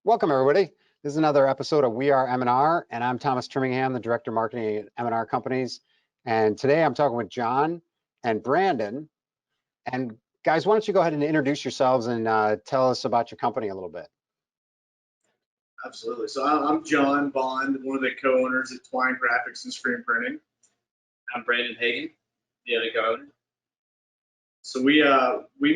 Welcome, everybody. This is another episode of We Are M&R, and I'm Thomas Trimmingham, the Director of Marketing at M&R Companies. And today I'm talking with John and Brandon. And guys, why don't you go ahead and introduce yourselves and tell us about your company a little bit. Absolutely. So I'm John Bond, one of the co-owners at Twine Graphics and Screen Printing. I'm Brandon Hagan, the other co-owner. So we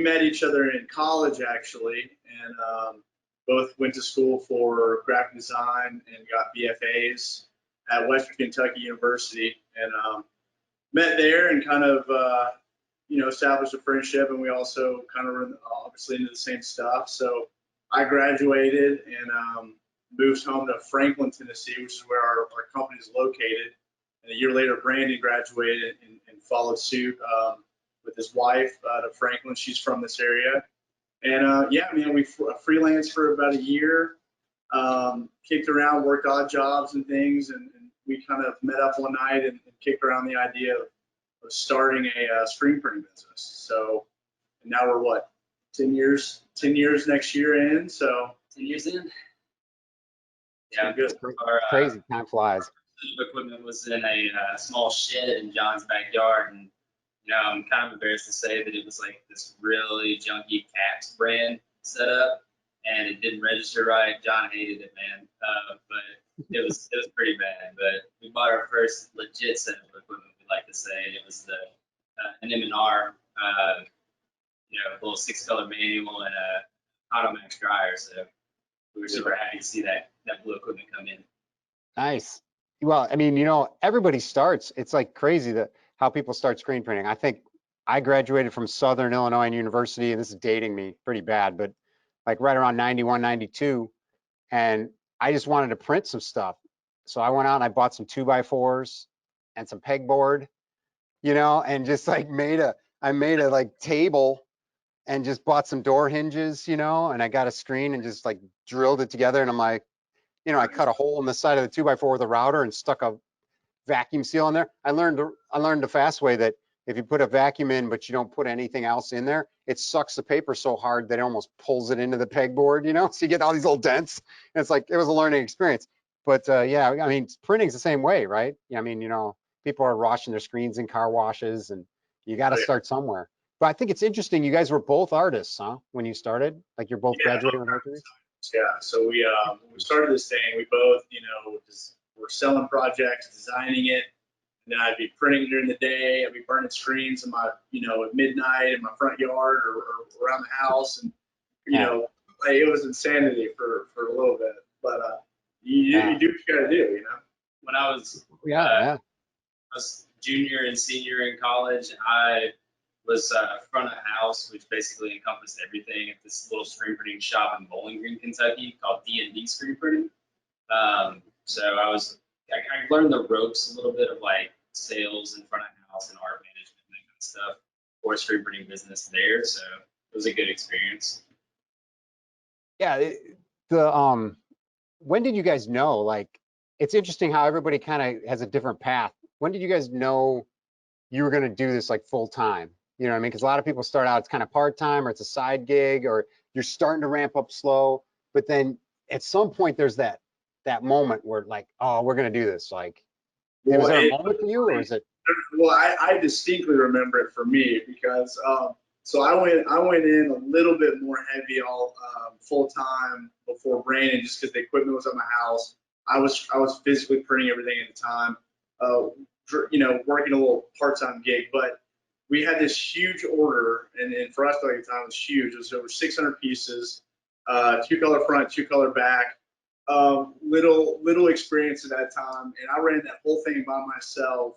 met each other in college actually, and both went to school for graphic design and got BFAs at Western Kentucky University, and met there and kind of established a friendship, and we also kind of were obviously into the same stuff. So I graduated and moved home to Franklin, Tennessee, which is where our company is located. And a year later, Brandon graduated and followed suit with his wife to Franklin. She's from this area. And we freelanced for about a year, kicked around, worked odd jobs and things. And we kind of met up one night and kicked around the idea of starting a screen printing business. So and now we're 10 years next year in. So 10 years in. Yeah, good. Crazy, time flies. Equipment was in a small shed in John's backyard, and I'm kind of embarrassed to say that it was like this really junky Caps brand setup, and it didn't register right. John hated it, man, but it was pretty bad. But we bought our first legit set of equipment. We like to say it was an M&R, little 6-color manual and a Automax dryer. So we were super happy to see that blue equipment come in. Nice. Well, I mean, everybody starts. It's like crazy how people start screen printing. I think I graduated from Southern Illinois University, and this is dating me pretty bad, but like right around 91, 92. And I just wanted to print some stuff. So I went out and I bought some 2x4s and some pegboard, and just like I made a like table and just bought some door hinges, and I got a screen and just like drilled it together. And I'm like, I cut a hole in the side of the 2x4 with a router and stuck a vacuum seal in there. I learned the fast way that if you put a vacuum in but you don't put anything else in there, it sucks the paper so hard that it almost pulls it into the pegboard, so you get all these little dents. And it's like, it was a learning experience. But yeah, I mean, printing's the same way, right? I mean, people are washing their screens in car washes, and you got to start somewhere. But I think it's interesting, you guys were both artists, huh? When you started, like you're both graduating with art degrees? Yeah, so we started this thing. We both, were selling projects, designing it, and then I'd be printing during the day. I'd be burning screens in my, at midnight in my front yard or around the house, and it was insanity for a little bit. But you do what you got to do, When I was I was junior and senior in college, I was front of house, which basically encompassed everything at this little screen printing shop in Bowling Green, Kentucky called D&D Screen Printing. So I learned the ropes a little bit of like sales in front of house and art management and that kind of stuff for a screen printing business there. So it was a good experience. Yeah, when did you guys know? Like, it's interesting how everybody kind of has a different path. When did you guys know you were going to do this like full time? You know what I mean? Because a lot of people start out, it's kind of part-time or it's a side gig or you're starting to ramp up slow. But then at some point there's that moment where like, oh, we're going to do this. Like, was there a moment for you, or is it? Well, I distinctly remember it for me because so I went in a little bit more heavy all full time before Brandon, just because the equipment was at my house. I was physically printing everything at the time, working a little part-time gig, but we had this huge order, and for us at the time it was huge. It was over 600 pieces, 2-color front, 2-color back. Little experience at that time, and I ran that whole thing by myself.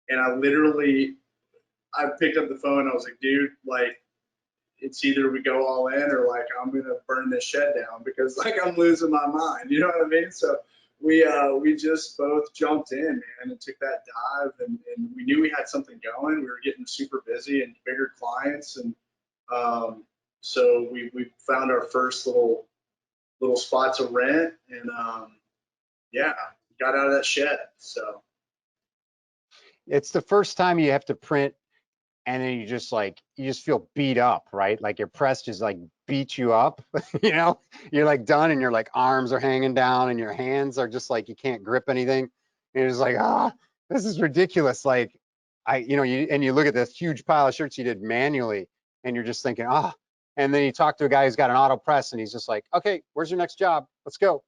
And I picked up the phone. I was like, dude, like, it's either we go all in or like I'm gonna burn this shed down because like I'm losing my mind. You know what I mean? So we just both jumped in, man, and took that dive, and we knew we had something going. We were getting super busy and bigger clients, and so we found our first little spot to rent, and got out of that shed. So It's the first time you have to print and then you just feel beat up, right? Like your press just like beats you up, you know, you're like done and your like arms are hanging down and your hands are just like, you can't grip anything. And you're just like, this is ridiculous. Like you look at this huge pile of shirts you did manually and you're just thinking, and then you talk to a guy who's got an auto press and he's just like, okay, where's your next job? Let's go.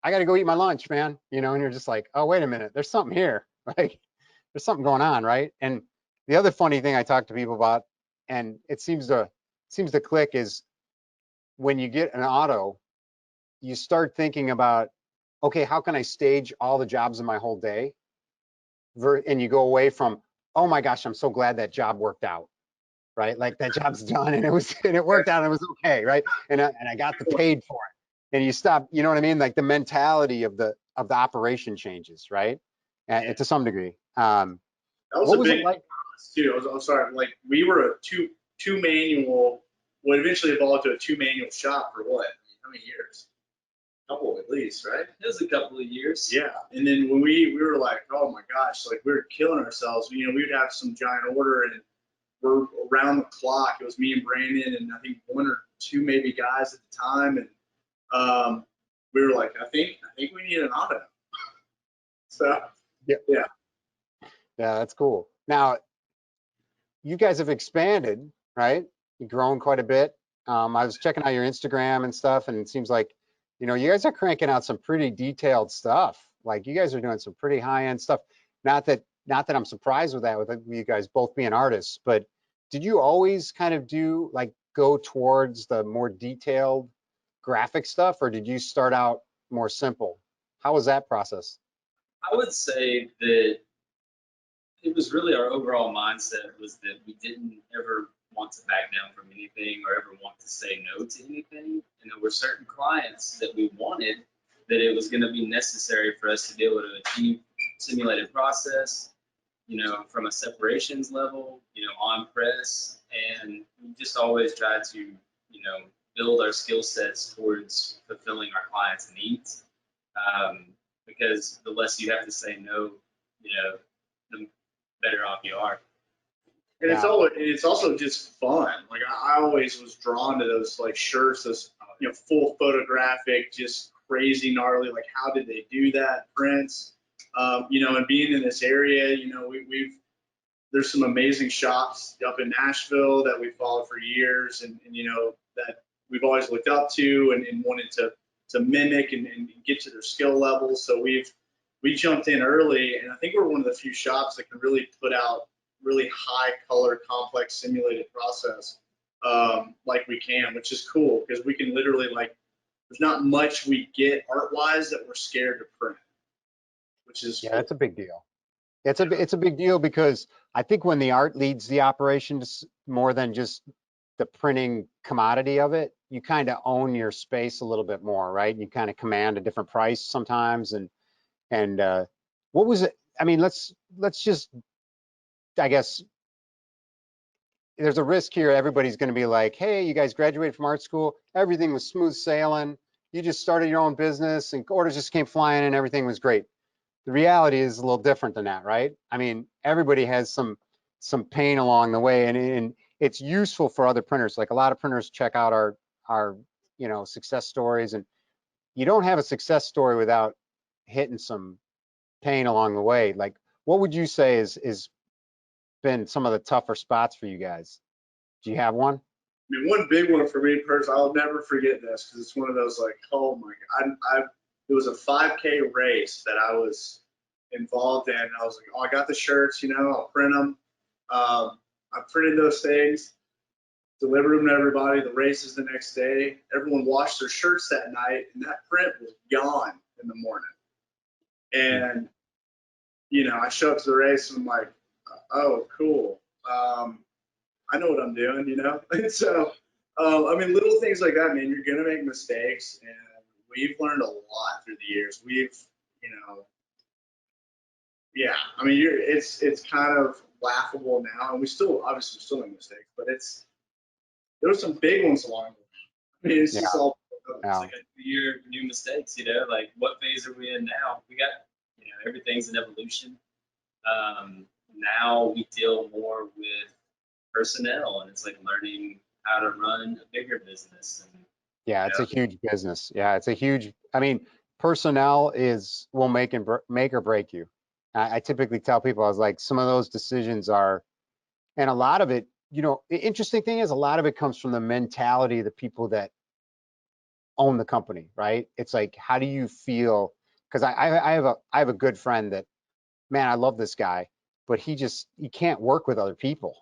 I got to go eat my lunch, man. You know, and you're just like, oh, wait a minute, there's something here. Like there's something going on, right? And the other funny thing I talk to people about, and it seems to click, is when you get an auto, you start thinking about, okay, how can I stage all the jobs in my whole day? And you go away from, oh my gosh, I'm so glad that job worked out, right? Like that job's done and it worked out and it was okay, right? And I got the paid for it. And you stop, you know what I mean? Like the mentality of the operation changes, right? To some degree. That was What a was big it like? too. I'm sorry. Like we were a two manual. What eventually evolved to a two manual shop for what? How many years? A couple at least, right? It was a couple of years. Yeah. And then when we were like, oh my gosh, like we were killing ourselves. You know, we would have some giant order and we're around the clock. It was me and Brandon and I think one or two maybe guys at the time, and we were like, I think we need an auto. So Yeah. yeah. Yeah, that's cool. Now, you guys have expanded, right? You've grown quite a bit. I was checking out your Instagram and stuff, and it seems like, you know, you guys are cranking out some pretty detailed stuff. Like you guys are doing some pretty high-end stuff. Not that I'm surprised with that, with you guys both being artists, but did you always kind of go towards the more detailed graphic stuff, or did you start out more simple? How was that process? I would say that it was really our overall mindset was that we didn't ever want to back down from anything or ever want to say no to anything. And there were certain clients that we wanted that it was going to be necessary for us to be able to achieve simulated process, you know, from a separations level, you know, on press. And we just always try to, you know, build our skill sets towards fulfilling our clients' needs. Because the less you have to say no, you know, the better off you are. And Yeah. it's also just fun. Like I always was drawn to those like shirts, those full photographic, just crazy gnarly. Like how did they do that? Prints, and being in this area, there's some amazing shops up in Nashville that we followed for years, and that we've always looked up to and wanted to mimic and get to their skill levels. So we jumped in early, and I think we're one of the few shops that can really put out really high color, complex simulated process like we can, which is cool because we can literally there's not much we get art wise that we're scared to print, which is Yeah, cool. that's a big deal. It's a big deal because I think when the art leads the operation to more than just the printing commodity of it, you kind of own your space a little bit more, right? You kind of command a different price sometimes. And what was it? I mean, let's just, I guess there's a risk here. Everybody's going to be like, hey, you guys graduated from art school. Everything was smooth sailing. You just started your own business and orders just came flying and everything was great. The reality is a little different than that, right? I mean, everybody has some pain along the way, and it's useful for other printers. Like a lot of printers check out our success stories, and you don't have a success story without hitting some pain along the way. Like, what would you say is been some of the tougher spots for you guys? Do you have one? I mean, one big one for me personally, I'll never forget this because it's one of those like, oh my God, it was a 5K race that I was involved in. I was like, oh, I got the shirts, I'll print them. I printed those things, delivered them to everybody. The race is the next day. Everyone washed their shirts that night, and that print was gone in the morning. And, I show up to the race and I'm like, oh, cool. I know what I'm doing, And so, I mean, little things like that, man, you're going to make mistakes. And we've learned a lot through the years. Yeah, I mean, it's kind of laughable now. And we still, obviously, still make mistakes, but there were some big ones along the way. I mean, it's Yeah. just all. It's like a year of new mistakes, like what phase are we in now? We got, everything's an evolution. Now we deal more with personnel, and it's like learning how to run a bigger business. And Yeah, you it's a know, huge business. Yeah, it's a huge, I mean, personnel will make or break you. I typically tell people, I was like, some of those decisions are, and a lot of it, the interesting thing is a lot of it comes from the mentality of the people that own the company, right? It's like, how do you feel? Because I have a good friend that, man, I love this guy, but he can't work with other people.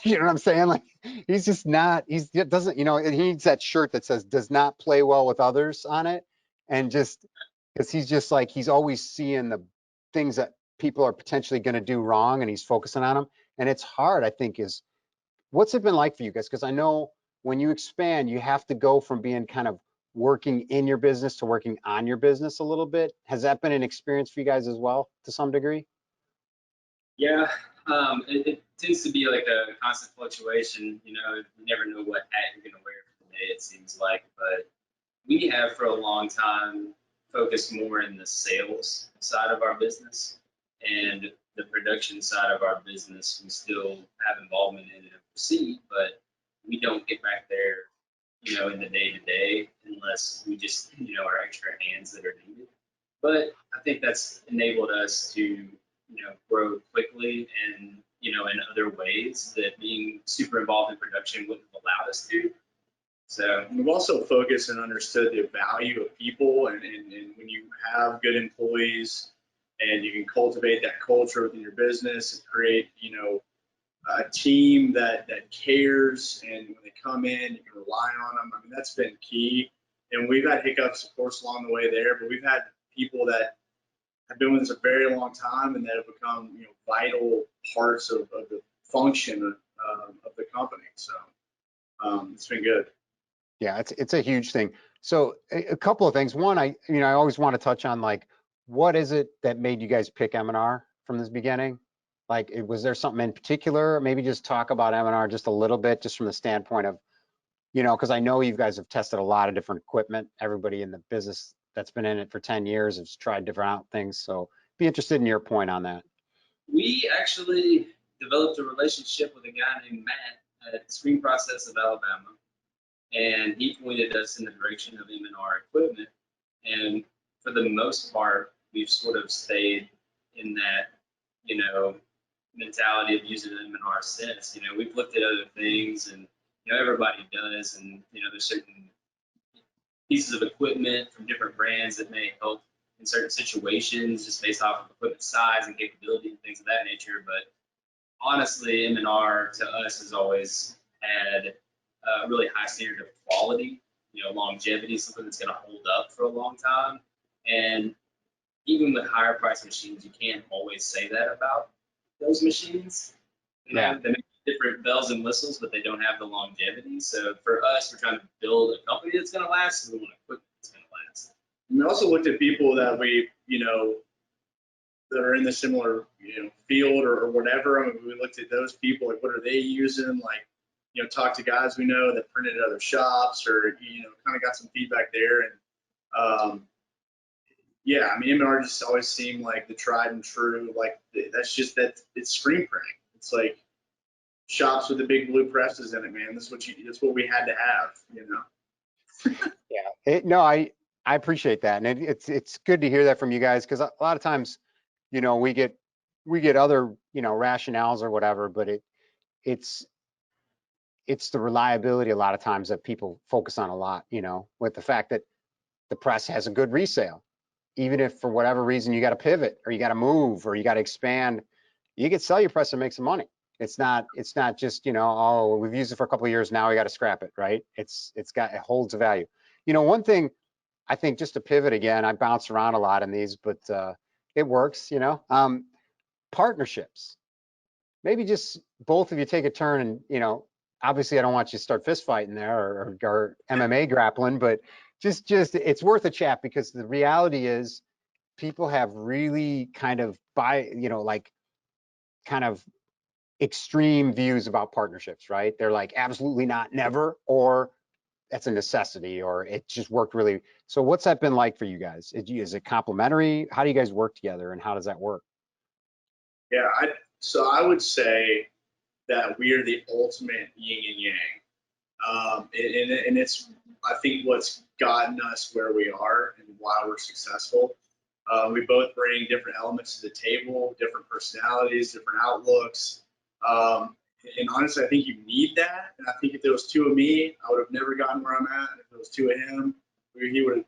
You know what I'm saying? Like he's just not, he doesn't, and he needs that shirt that says does not play well with others on it. And just because he's just like, he's always seeing the things that people are potentially going to do wrong and he's focusing on them. And it's hard, I think, what's it been like for you guys? Because I know when you expand, you have to go from being kind of working in your business to working on your business a little bit. Has that been an experience for you guys as well to some degree? yeah, it tends to be like a constant fluctuation. You know, you never know what hat you're gonna wear for the day, it seems like. But we have for a long time focused more in the sales side of our business, and the production side of our business. We still have involvement in it and proceed, but we don't get back there, in the day to day unless we just, are extra hands that are needed. But I think that's enabled us to, grow quickly and, in other ways that being super involved in production wouldn't have allowed us to. So We've also focused and understood the value of people, and when you have good employees and you can cultivate that culture within your business and create, a team that cares, and when they come in, you can rely on them. I mean, that's been key. And we've had hiccups, of course, along the way there, but we've had people that have been with us a very long time and that have become, vital parts of the function of the company. So it's been good. Yeah, it's a huge thing. So a couple of things. One, I always want to touch on like, what is it that made you guys pick M&R from this beginning? Like, was there something in particular? Maybe just talk about M&R just a little bit, just from the standpoint of, because I know you guys have tested a lot of different equipment. Everybody in the business that's been in it for 10 years has tried different out things. So be interested in your point on that. we actually developed a relationship with a guy named Matt at Screen Process of Alabama, and he pointed us in the direction of M&R equipment. And for the most part, we've sort of stayed in that, mentality of using M&R since. We've looked at other things, and everybody does, and there's certain pieces of equipment from different brands that may help in certain situations just based off of equipment size and capability and things of that nature. But honestly, M&R to us has always had a really high standard of quality, longevity, something that's going to hold up for a long time. And even with higher price machines, you can't always say that about those machines. Yeah. They make different bells and whistles, but they don't have the longevity. So for us, we're trying to build a company that's going to last, so we want equipment that's going to last. We also looked at people that we, that are in the similar, field or whatever. I mean, we looked at those people, like what are they using? Like, talk to guys we know that printed at other shops, or, kind of got some feedback there. And yeah, I mean, M&R just always seemed like the tried and true, like that's just that it's screen printing. It's like shops with the big blue presses in it, man. That's what we had to have. Yeah. No, I appreciate that, and it's good to hear that from you guys, because a lot of times, we get other rationales or whatever, but it's the reliability a lot of times that people focus on a lot, with the fact that the press has a good resale. Even if for whatever reason you got to pivot or you got to move or you got to expand, you can sell your press and make some money. It's not just, oh, we've used it for a couple of years, now we got to scrap it, right? It holds a value. One thing I think, just to pivot again, I bounce around a lot in these, but it works, partnerships. Maybe just both of you take a turn and, obviously I don't want you to start fist fighting there or MMA grappling, but just it's worth a chat, because the reality is people have really kind of like kind of extreme views about partnerships, right? They're like absolutely not, never, or that's a necessity, or it just worked really. So what's that been like for you guys? Is it complementary? How do you guys work together, and how does that work? Yeah, so I would say that we are the ultimate yin and yang. And it's, I think, what's gotten us where we are and why we're successful. We both bring different elements to the table, different personalities, different outlooks. And honestly, I think you need that. And I think if there was two of me, I would have never gotten where I'm at. And if there was two of him, he would have.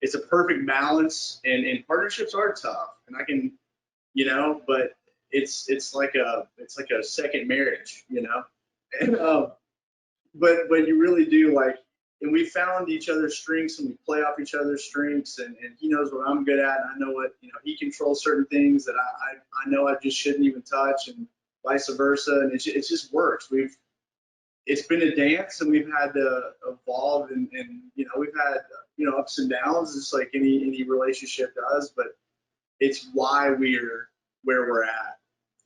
It's a perfect balance. And partnerships are tough. And I can, but it's like a second marriage, And but you really do and we found each other's strengths and we play off each other's strengths, and he knows what I'm good at, and I know what, he controls certain things that I know I just shouldn't even touch, and vice versa, and it just works. It's been a dance, and we've had to evolve, and we've had ups and downs, just like any relationship does, but it's why we're where we're at,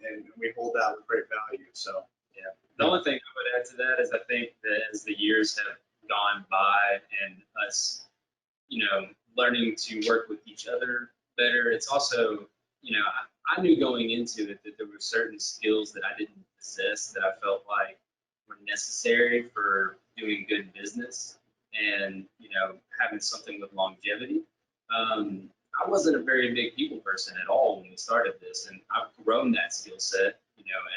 and we hold that with great value. So yeah, the only thing I would add to that is I think that as the years have gone by and us, learning to work with each other better, it's also, I knew going into it that there were certain skills that I didn't possess that I felt like were necessary for doing good business and, having something with longevity. I wasn't a very big people person at all when we started this, and I've grown that skill set,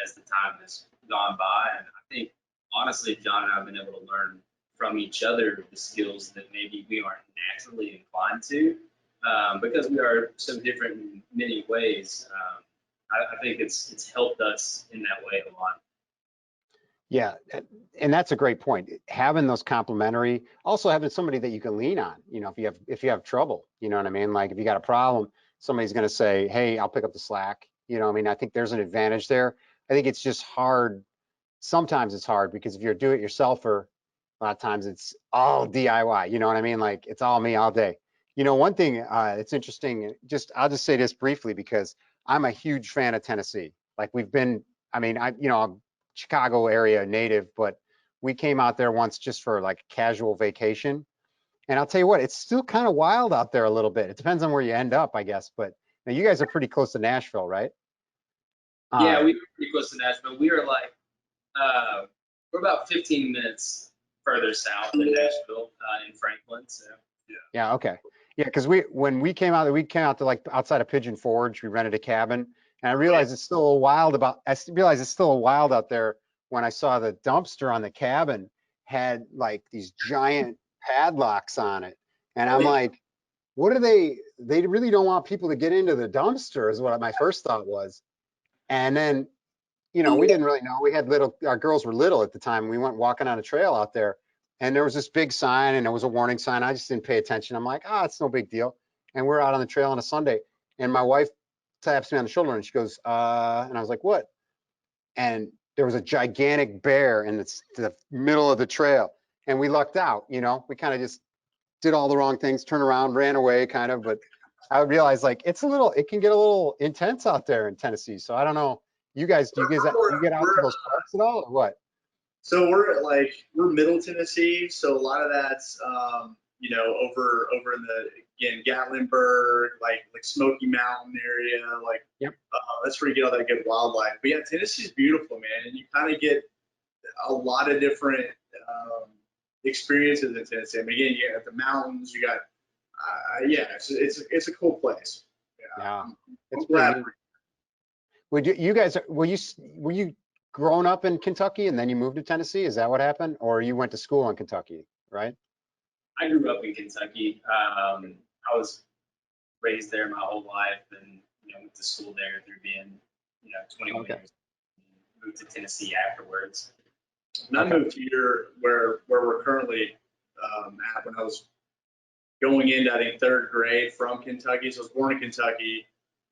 as the time has gone by. And I think, honestly, John and I have been able to learn from each other the skills that maybe we aren't naturally inclined to, because we are so different in many ways. I think it's helped us in that way a lot. Yeah, and that's a great point. Having those complementary, also having somebody that you can lean on, if you have trouble, you know what I mean? Like if you got a problem, somebody's going to say, "Hey, I'll pick up the slack." I think there's an advantage there. I think it's just hard. Sometimes it's hard because if you're a do-it-yourselfer, a lot of times it's all DIY, you know what I mean? Like it's all me all day. One thing that's interesting, I'll just say this briefly because I'm a huge fan of Tennessee. Like we've been, I'm Chicago area native, but we came out there once just for like a casual vacation. And I'll tell you what, it's still kind of wild out there a little bit. It depends on where you end up, I guess. But now you guys are pretty close to Nashville, right? Yeah, we were pretty close to Nashville. We were we're about 15 minutes further south than Nashville, in Franklin. So yeah, okay. Yeah, because when we came out to like outside of Pigeon Forge. We rented a cabin, and I realized it's still a wild out there when I saw the dumpster on the cabin had like these giant padlocks on it, and I'm like, what are they? They really don't want people to get into the dumpster, is what my first thought was. And then, we didn't really know. Our girls were little at the time. We went walking on a trail out there, and there was this big sign, and there was a warning sign. I just didn't pay attention. I'm like, it's no big deal. And we're out on the trail on a Sunday, and my wife taps me on the shoulder, and she goes, and I was like, what? And there was a gigantic bear in the middle of the trail, and we lucked out. We kind of just did all the wrong things, turned around, ran away, kind of. But I realized like it can get a little intense out there in Tennessee. So I don't know. Do you get out to those parks at all, or what? So we're Middle Tennessee, so a lot of that's over in the Gatlinburg, like Smoky Mountain area, Yep. That's where you get all that good wildlife. But yeah, Tennessee's beautiful, man, and you kind of get a lot of different experiences in Tennessee. I mean, again, you got the mountains, you got it's a cool place. Yeah, I'm glad. Were you grown up in Kentucky and then you moved to Tennessee? Is that what happened? Or you went to school in Kentucky, right? I grew up in Kentucky. I was raised there my whole life, and went to school there through being 21 years. Moved to Tennessee afterwards. And I moved here where we're currently at when I was going into, I think, third grade from Kentucky. So I was born in Kentucky,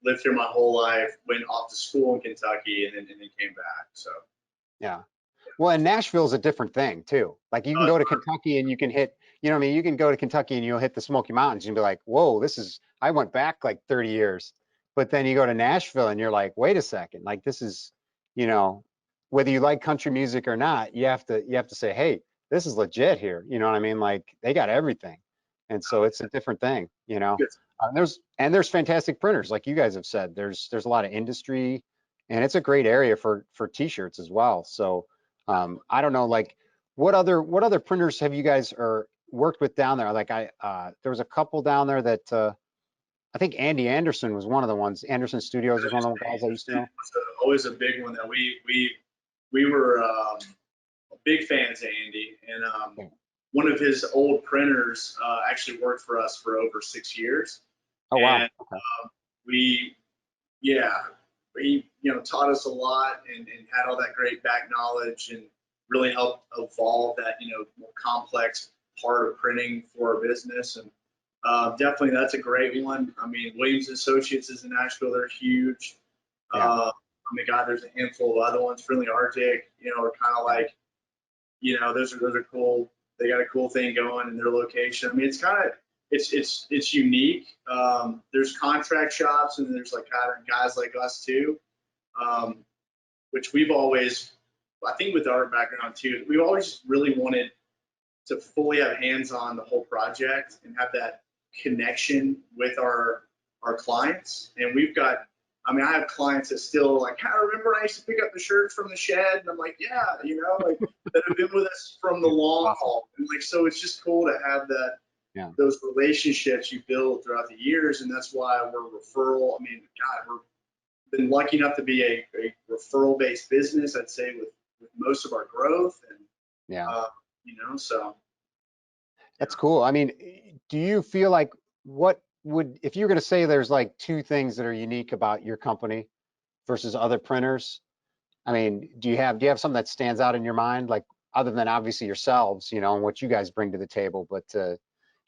lived here my whole life, went off to school in Kentucky, and then came back. So yeah. Well, and Nashville's a different thing too. Like you can go to Kentucky and you can hit, you can go to Kentucky and you'll hit the Smoky Mountains and be like, whoa, I went back like 30 years. But then you go to Nashville and you're like, wait a second, like this is, whether you like country music or not, you have to say, hey, this is legit here. You know what I mean? Like they got everything. And so it's a different thing, There's fantastic printers, like you guys have said. There's a lot of industry, and it's a great area for t-shirts as well. So I don't know, like what other printers have you guys or worked with down there? Like there was a couple down there that I think Andy Anderson was one of the ones. Anderson Studios was one of the guys I used to know. Always a big one that we were big fans of Andy, and one of his old printers actually worked for us for over 6 years. Oh wow. And Okay. we, yeah, he taught us a lot and had all that great back knowledge and really helped evolve that more complex part of printing for our business. And definitely that's a great one. I mean, Williams Associates is in Nashville. They're huge. Yeah. I mean, God, there's a handful of other ones. Friendly Arctic, are kind of like, those are cool. They got a cool thing going in their location. I mean, it's kind of, it's unique. There's contract shops and there's like kind of guys like us too, which we've always, I think with our background too, we've always really wanted to fully have hands on the whole project and have that connection with our clients. And we've got, I mean, I have clients that still like, I remember I used to pick up the shirts from the shed, and I'm like, yeah, like that have been with us from the long haul. And like, so it's just cool to have that, those relationships you build throughout the years. And that's why we're referral. I mean, God, we've been lucky enough to be a referral based business, I'd say, with most of our growth. And, so. That's cool. I mean, do you feel like if you're going to say there's like two things that are unique about your company versus other printers? I mean, do you have something that stands out in your mind, like other than obviously yourselves, and what you guys bring to the table, but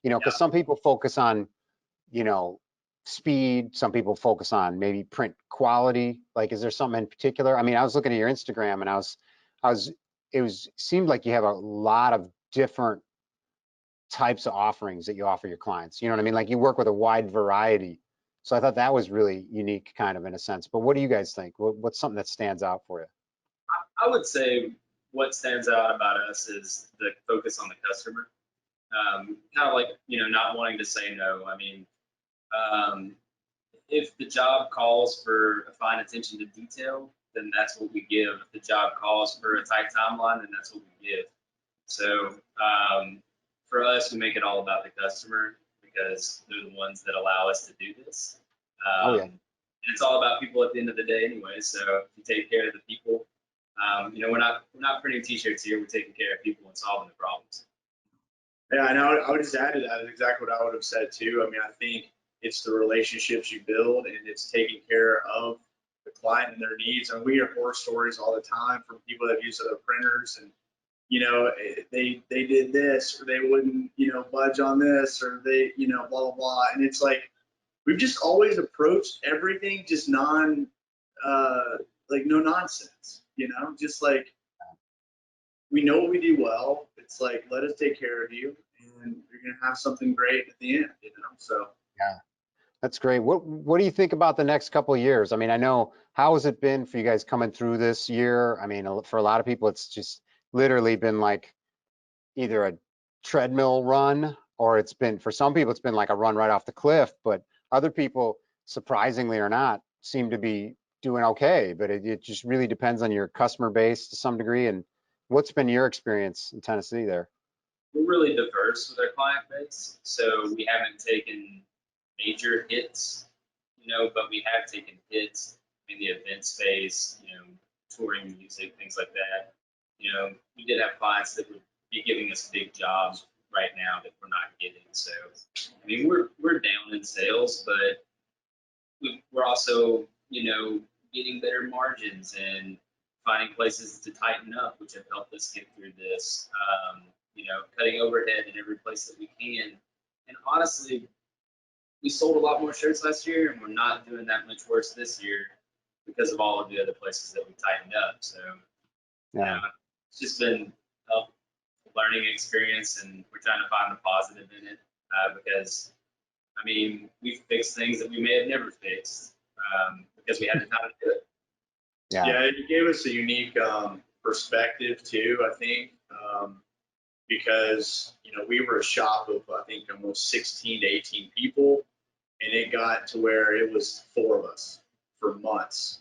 because some people focus on, speed, some people focus on maybe print quality. Like, is there something in particular? I mean, I was looking at your Instagram and seemed like you have a lot of different types of offerings that you offer your clients. You know what I mean? Like you work with a wide variety. So I thought that was really unique kind of in a sense. But what do you guys think? What's something that stands out for you? I would say what stands out about us is the focus on the customer. Kind of like, not wanting to say no. I mean, if the job calls for a fine attention to detail, then that's what we give. If the job calls for a tight timeline, then that's what we give. So for us, we make it all about the customer because they're the ones that allow us to do this. And it's all about people at the end of the day anyway. So if you take care of the people, we're not printing t-shirts here. We're taking care of people and solving the problems. Yeah, and I would just add to that exactly what I would have said too. I mean, I think it's the relationships you build and it's taking care of the client and their needs. And we hear horror stories all the time from people that use other printers and, they did this or they wouldn't, budge on this or they, blah, blah, blah. And it's like, we've just always approached everything just no nonsense, just like, we know what we do well. It's like, let us take care of you and you're going to have something great at the end, so. Yeah, that's great. What do you think about the next couple of years? I mean, I know, how has it been for you guys coming through this year? I mean, for a lot of people, it's just literally been like either a treadmill run or for some people, it's been like a run right off the cliff, but other people, surprisingly or not, seem to be doing okay. But it just really depends on your customer base to some degree. And what's been your experience in Tennessee there? We're really diverse with our client base, so we haven't taken major hits, but we have taken hits in the event space, touring music, things like that. We did have clients that would be giving us big jobs right now that we're not getting. So, I mean, we're down in sales, but we're also, getting better margins and finding places to tighten up, which have helped us get through this. Cutting overhead in every place that we can. And honestly, we sold a lot more shirts last year, and we're not doing that much worse this year because of all of the other places that we tightened up. So, it's just been a learning experience, and we're trying to find the positive in it because, I mean, we've fixed things that we may have never fixed because we had the time to do it. Yeah, it gave us a unique perspective too, I think, because, we were a shop of, I think, almost 16 to 18 people, and it got to where it was 4 of us for months.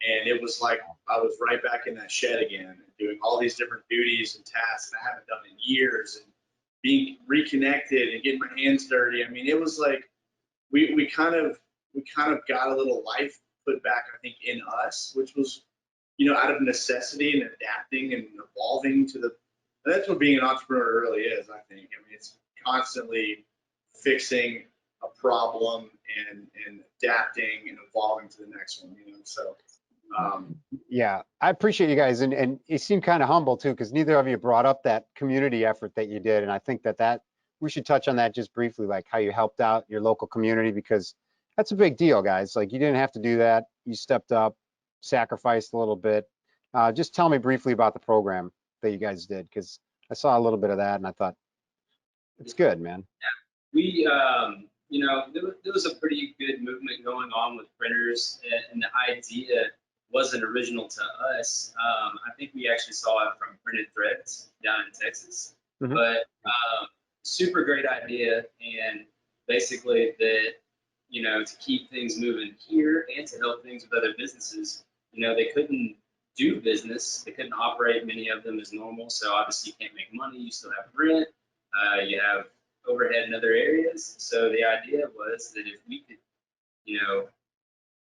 And it was like I was right back in that shed again, doing all these different duties and tasks I haven't done in years, and being reconnected and getting my hands dirty. I mean, it was like we kind of got a little life put back, I think, in us, which was, out of necessity and adapting and evolving to the. And that's what being an entrepreneur really is, I think. I mean, it's constantly fixing a problem and adapting and evolving to the next one, So. Yeah, I appreciate you guys, and you seem kind of humble too, because neither of you brought up that community effort that you did, and I think that we should touch on that just briefly, like how you helped out your local community, because that's a big deal, guys. Like, you didn't have to do that. You stepped up, sacrificed a little bit. Just tell me briefly about the program that you guys did, because I saw a little bit of that and I thought it's good, man. We, there was a pretty good movement going on with printers, and the idea wasn't original to us. I think we actually saw it from Printed Threads down in Texas, but super great idea. And basically that, to keep things moving here and to help things with other businesses, they couldn't do business. They couldn't operate many of them as normal. So obviously you can't make money. You still have rent. You have overhead in other areas. So the idea was that if we could,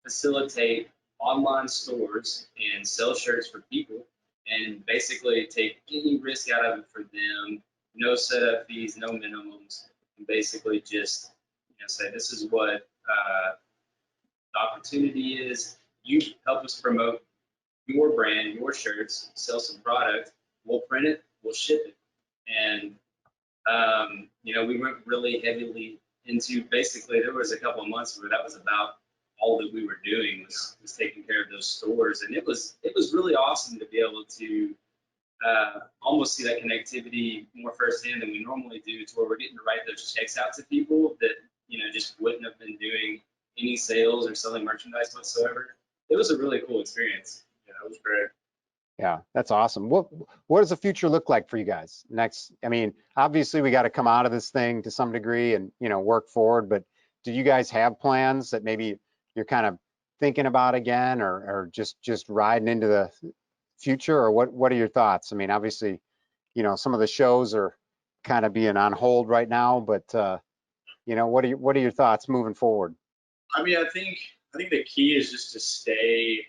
facilitate online stores and sell shirts for people and basically take any risk out of it for them, no setup fees, no minimums, and basically just, say this is what the opportunity is. You help us promote your brand, your shirts, sell some product, we'll print it, we'll ship it. And we went really heavily into, basically there was a couple of months where that was about all that we were doing was taking care of those stores. And it was really awesome to be able to almost see that connectivity more firsthand than we normally do, to where we're getting to write those checks out to people that, just wouldn't have been doing any sales or selling merchandise whatsoever. It was a really cool experience. Yeah, it was great. Yeah, that's awesome. What does the future look like for you guys next? I mean, obviously we got to come out of this thing to some degree and, work forward, but do you guys have plans that maybe you're kind of thinking about again, or just riding into the future, or what are your thoughts? I mean, obviously, some of the shows are kind of being on hold right now, but what are your thoughts moving forward? I mean, I think the key is just to stay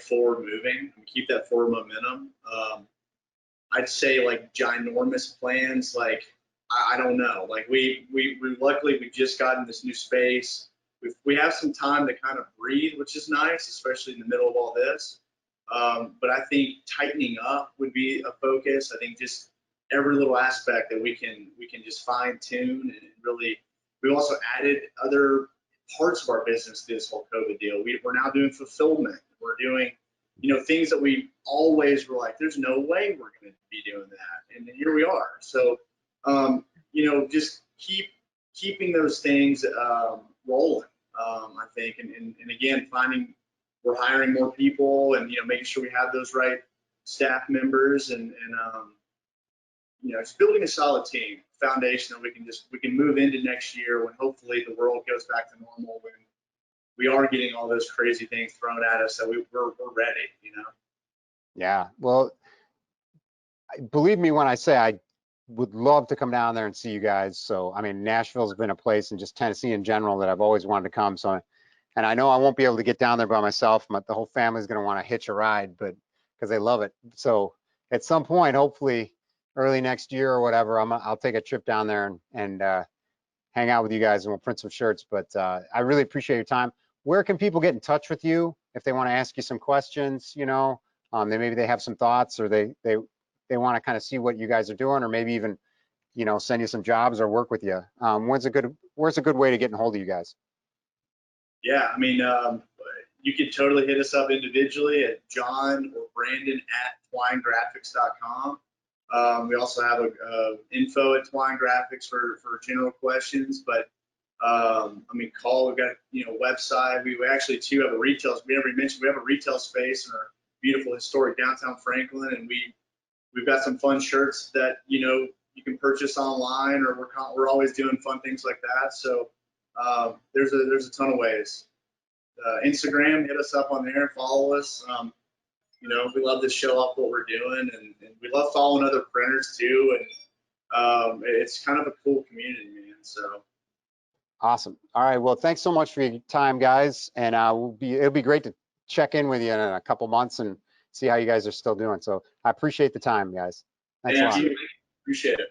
forward moving and keep that forward momentum. I'd say like ginormous plans, like I don't know. Like we luckily we just got in this new space. We have some time to kind of breathe, which is nice, especially in the middle of all this. But I think tightening up would be a focus. I think just every little aspect that we can just fine tune, and really, we also added other parts of our business to this whole COVID deal. We're now doing fulfillment. We're doing, things that we always were like, there's no way we're going to be doing that, and here we are. So, just keeping those things rolling. I think, and again, we're hiring more people, and making sure we have those right staff members, and it's building a solid team foundation that we can move into next year, when hopefully the world goes back to normal, when we are getting all those crazy things thrown at us, so we're ready. Yeah, well, believe me when I say I would love to come down there and see you guys. So, I mean, Nashville's been a place, and just Tennessee in general, that I've always wanted to come. So, and I know I won't be able to get down there by myself, but the whole family's going to want to hitch a ride, but because they love it. So at some point, hopefully early next year or whatever, I'll take a trip down there and hang out with you guys, and we'll print some shirts. But I really appreciate your time. Where can people get in touch with you if they want to ask you some questions? Maybe they have some thoughts, or they want to kind of see what you guys are doing, or maybe even send you some jobs or work with you. Where's a good way to get in hold of you guys? Yeah, I mean, you can totally hit us up individually at John or Brandon at twinegraphics.com. We also have a info at Twine Graphics for general questions, but call. We've got website. We actually too have a retail. We never mentioned we have a retail space in our beautiful historic downtown Franklin, and we've got some fun shirts that you can purchase online, or we're always doing fun things like that. So there's a ton of ways. Instagram, hit us up on there and follow us. You know, we love to show off what we're doing, and we love following other printers too. And it's kind of a cool community, man. So Awesome. All right. Well, thanks so much for your time, guys. And it'll be great to check in with you in a couple months and see how you guys are still doing. So I appreciate the time, guys. Thanks a lot. thank you. Appreciate it.